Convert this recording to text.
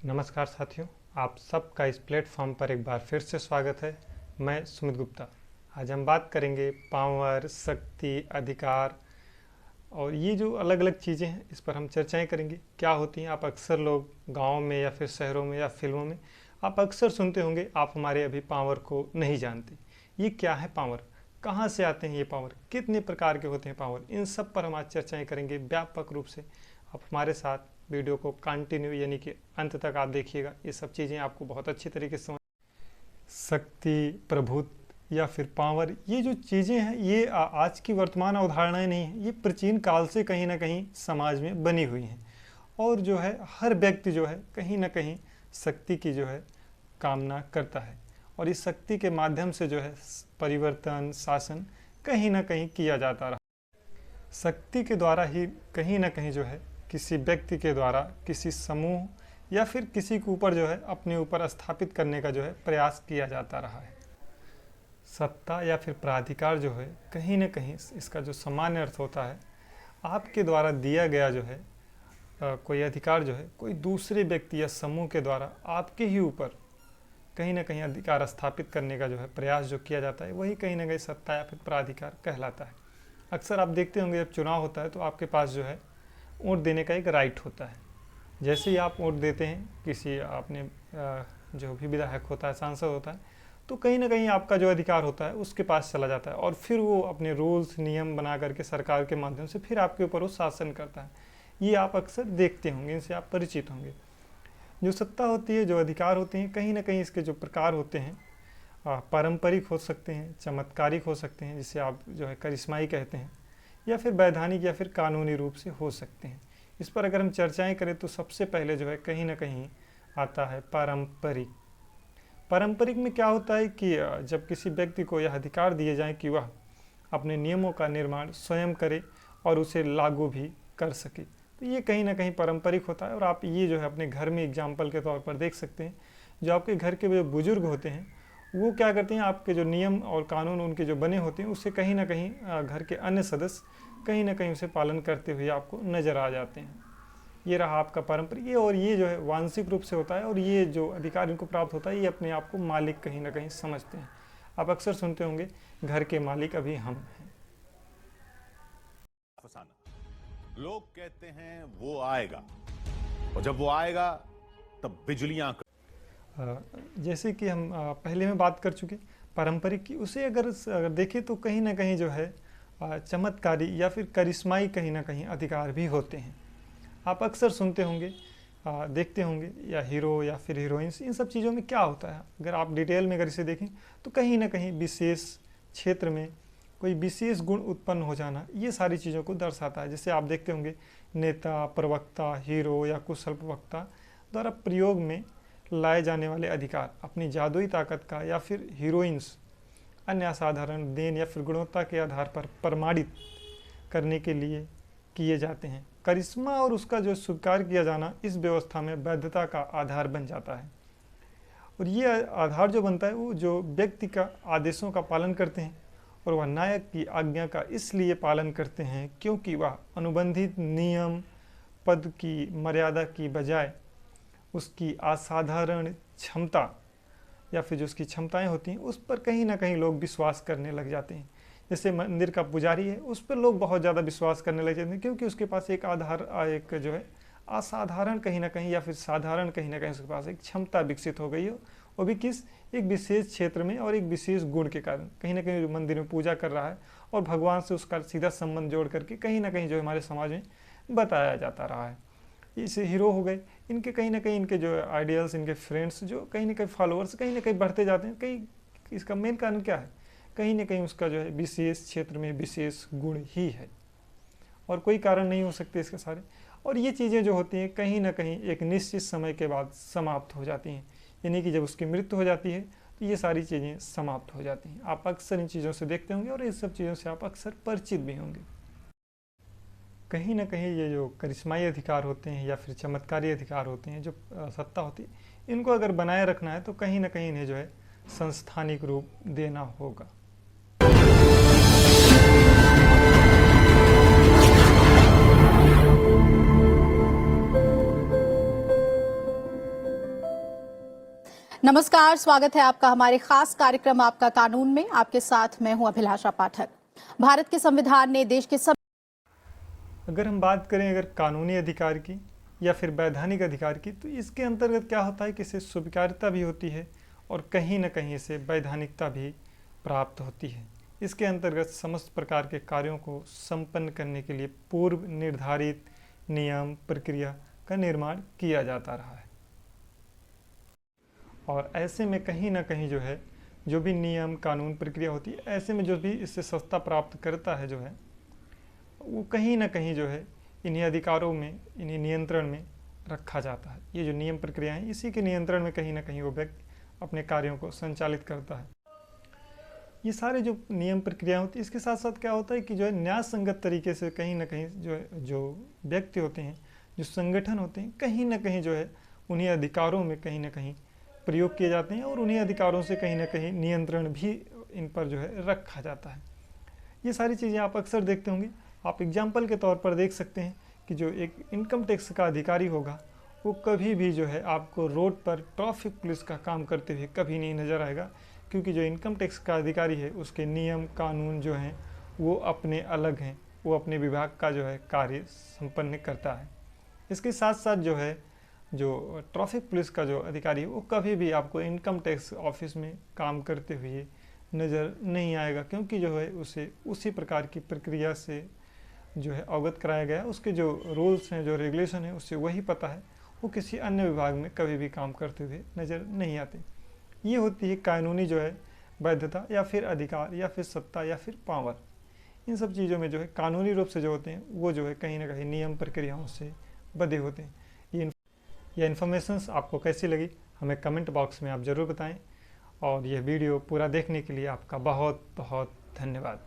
नमस्कार साथियों, आप सबका इस प्लेटफॉर्म पर एक बार फिर से स्वागत है। मैं सुमित गुप्ता। आज हम बात करेंगे पावर, शक्ति, अधिकार और ये जो अलग अलग चीज़ें हैं इस पर हम चर्चाएं करेंगे। क्या होती हैं, आप अक्सर लोग गाँव में या फिर शहरों में या फिल्मों में आप अक्सर सुनते होंगे, आप हमारे अभी पावर को नहीं जानते। ये क्या है पावर, कहाँ से आते हैं ये पावर, कितने प्रकार के होते हैं पावर, इन सब पर हम आज चर्चाएँ करेंगे व्यापक रूप से। आप हमारे साथ वीडियो को कंटिन्यू यानी कि अंत तक आप देखिएगा, ये सब चीज़ें आपको बहुत अच्छी तरीके से समझ। शक्ति, प्रभुत्व या फिर पावर, ये जो चीज़ें हैं ये आज की वर्तमान अवधारणाएं नहीं है, ये प्राचीन काल से कहीं ना कहीं समाज में बनी हुई हैं। और जो है हर व्यक्ति जो है कहीं ना कहीं शक्ति की जो है कामना करता है, और इस शक्ति के माध्यम से जो है परिवर्तन, शासन कहीं ना कहीं किया जाता रहा। शक्ति के द्वारा ही कहीं ना कहीं जो है किसी व्यक्ति के द्वारा किसी समूह या फिर किसी के ऊपर जो है अपने ऊपर स्थापित करने का जो है प्रयास किया जाता रहा है। सत्ता या फिर प्राधिकार जो है कहीं ना कहीं इसका जो सामान्य अर्थ होता है, आपके द्वारा दिया गया जो है कोई अधिकार जो है कोई दूसरे व्यक्ति या समूह के द्वारा आपके ही ऊपर कहीं ना कहीं अधिकार स्थापित करने का जो है प्रयास जो किया जाता है, वही कहीं ना कहीं सत्ता या फिर प्राधिकार कहलाता है। अक्सर आप देखते होंगे जब चुनाव होता है तो आपके पास जो है वोट देने का एक राइट होता है। जैसे ही आप वोट देते हैं किसी आपने जो भी विधायक होता है, सांसद होता है, तो कहीं ना कहीं आपका जो अधिकार होता है उसके पास चला जाता है, और फिर वो अपने रूल्स नियम बना करके सरकार के माध्यम से फिर आपके ऊपर वो शासन करता है। ये आप अक्सर देखते होंगे, इनसे आप परिचित होंगे। जो सत्ता होती है, जो अधिकार होते हैं, कहीं ना कहीं इसके जो प्रकार होते हैं पारंपरिक हो सकते हैं, चमत्कारिक हो सकते हैं, जिसे आप जो है करिश्माई कहते हैं, या फिर वैधानिक या फिर कानूनी रूप से हो सकते हैं। इस पर अगर हम चर्चाएं करें तो सबसे पहले जो है कहीं ना कहीं आता है पारंपरिक। पारंपरिक में क्या होता है कि जब किसी व्यक्ति को यह अधिकार दिए जाए कि वह अपने नियमों का निर्माण स्वयं करे और उसे लागू भी कर सके, तो ये कहीं ना कहीं पारंपरिक होता है। और आप ये जो है अपने घर में एग्जाम्पल के तौर पर देख सकते हैं, जो आपके घर के जो बुजुर्ग होते हैं वो क्या करते हैं, आपके जो नियम और कानून उनके जो बने होते हैं उससे कहीं ना कहीं घर के अन्य सदस्य कहीं ना कहीं उसे पालन करते हुए आपको नज़र आ जाते हैं। ये रहा आपका पारंपरिक। और ये जो है वांशिक रूप से होता है, और ये जो अधिकार इनको प्राप्त होता है ये अपने आप को मालिक कहीं ना कहीं समझते हैं। आप अक्सर सुनते होंगे घर के मालिक अभी हम हैं। लोग कहते हैं वो आएगा, और जब वो आएगा तब बिजलियां जैसे कि हम पहले में बात कर चुके पारंपरिक की, उसे अगर देखें तो कहीं ना कहीं जो है चमत्कारी या फिर करिश्माई कहीं ना कहीं अधिकार भी होते हैं। आप अक्सर सुनते होंगे, देखते होंगे, या हीरो या फिर हीरोइंस, इन सब चीज़ों में क्या होता है, अगर आप डिटेल में अगर इसे देखें तो कहीं ना कहीं विशेष क्षेत्र में कोई विशेष गुण उत्पन्न हो जाना, ये सारी चीज़ों को दर्शाता है। जैसे आप देखते होंगे नेता, प्रवक्ता, हीरो या कुशल प्रवक्ता द्वारा प्रयोग में लाए जाने वाले अधिकार अपनी जादुई ताकत का, या फिर हीरोइंस अन्य असाधारण देन या फिर गुणवत्ता के आधार पर प्रमाणित करने के लिए किए जाते हैं। करिश्मा और उसका जो स्वीकार किया जाना इस व्यवस्था में वैधता का आधार बन जाता है। और ये आधार जो बनता है वो जो व्यक्ति का आदेशों का पालन करते हैं, और वह नायक की आज्ञा का इसलिए पालन करते हैं क्योंकि वह अनुबंधित नियम पद की मर्यादा की बजाय उसकी असाधारण क्षमता या फिर जो उसकी क्षमताएं होती हैं उस पर कहीं ना कहीं लोग विश्वास करने लग जाते हैं। जैसे मंदिर का पुजारी है, उस पर लोग बहुत ज़्यादा विश्वास करने लग जाते हैं, क्योंकि उसके पास एक एक जो है असाधारण कहीं ना कहीं या फिर साधारण कहीं ना कहीं उसके पास एक क्षमता विकसित हो गई हो, वो भी किस एक विशेष क्षेत्र में और एक विशेष गुण के कारण। कहीं ना कहीं मंदिर में पूजा कर रहा है और भगवान से उसका सीधा संबंध जोड़ करके कहीं ना कहीं जो हमारे समाज में बताया जाता रहा है। इसे हीरो हो गए, इनके कहीं ना कहीं इनके जो आइडियल्स, इनके फ्रेंड्स, जो कहीं ना कहीं फॉलोअर्स कहीं ना कहीं बढ़ते जाते हैं। कहीं इसका मेन कारण क्या है, कहीं ना कहीं उसका जो है विशेष क्षेत्र में विशेष गुण ही है, और कोई कारण नहीं हो सकते इसके सारे। और ये चीज़ें जो होती हैं कहीं ना कहीं एक निश्चित समय के बाद समाप्त हो जाती हैं, यानी कि जब उसकी मृत्यु हो जाती है तो ये सारी चीज़ें समाप्त हो जाती हैं। आप अक्सर इन चीज़ों से देखते होंगे और इन सब चीज़ों से आप अक्सर परिचित भी होंगे। कहीं ना कहीं ये जो करिश्माई अधिकार होते हैं या फिर चमत्कारी अधिकार होते हैं, जो सत्ता होती है, इनको अगर बनाए रखना है तो कहीं ना कहीं इन्हें जो है संस्थानिक रूप देना होगा। नमस्कार, स्वागत है आपका हमारे खास कार्यक्रम आपका कानून में। आपके साथ मैं हूं अभिलाषा पाठक। भारत के संविधान ने देश के सब अगर हम बात करें अगर कानूनी अधिकार की या फिर वैधानिक अधिकार की, तो इसके अंतर्गत क्या होता है कि इसे स्वीकार्यता भी होती है और कहीं ना कहीं इसे वैधानिकता भी प्राप्त होती है। इसके अंतर्गत समस्त प्रकार के कार्यों को संपन्न करने के लिए पूर्व निर्धारित नियम प्रक्रिया का निर्माण किया जाता रहा है। और ऐसे में कहीं ना कहीं जो है जो भी नियम कानून प्रक्रिया होती है, ऐसे में जो भी इससे सत्ता प्राप्त करता है जो है वो कहीं ना कहीं जो है इन्हीं अधिकारों में, इन्हीं नियंत्रण में रखा जाता है। ये जो नियम प्रक्रिया है इसी के नियंत्रण में कहीं ना कहीं वो व्यक्ति अपने कार्यों को संचालित करता है। ये सारे जो नियम प्रक्रिया होती है, इसके साथ साथ क्या होता है कि जो है न्याय संगत तरीके से कहीं ना कहीं जो व्यक्ति होते हैं, जो संगठन होते हैं, कहीं ना कहीं जो है उन्हीं अधिकारों में कहीं ना कहीं प्रयोग किए जाते हैं और उन्हीं अधिकारों से कहीं ना कहीं नियंत्रण भी इन पर जो है रखा जाता है। ये सारी चीज़ें आप अक्सर देखते होंगे। आप एग्जाम्पल के तौर पर देख सकते हैं कि जो एक इनकम टैक्स का अधिकारी होगा वो कभी भी जो है आपको रोड पर ट्रैफिक पुलिस का काम करते हुए कभी नहीं नज़र आएगा, क्योंकि जो इनकम टैक्स का अधिकारी है उसके नियम कानून जो हैं वो अपने अलग हैं, वो अपने विभाग का जो है कार्य संपन्न करता है। इसके साथ साथ जो है जो ट्रैफिक पुलिस का जो अधिकारी है वो कभी भी आपको इनकम टैक्स ऑफिस में काम करते हुए नज़र नहीं आएगा, क्योंकि जो है उसे उसी प्रकार की प्रक्रिया से जो है अवगत कराया गया है। उसके जो रूल्स हैं, जो रेगुलेशन है, उससे वही पता है। वो किसी अन्य विभाग में कभी भी काम करते हुए नज़र नहीं आते। ये होती है कानूनी जो है वैधता या फिर अधिकार या फिर सत्ता या फिर पावर। इन सब चीज़ों में जो है कानूनी रूप से जो होते हैं वो जो है कहीं ना कहीं नियम प्रक्रियाओं से बंधे होते हैं। ये इन्फॉर्मेशंस आपको कैसी लगी हमें कमेंट बॉक्स में आप ज़रूर बताएं, और यह वीडियो पूरा देखने के लिए आपका बहुत बहुत धन्यवाद।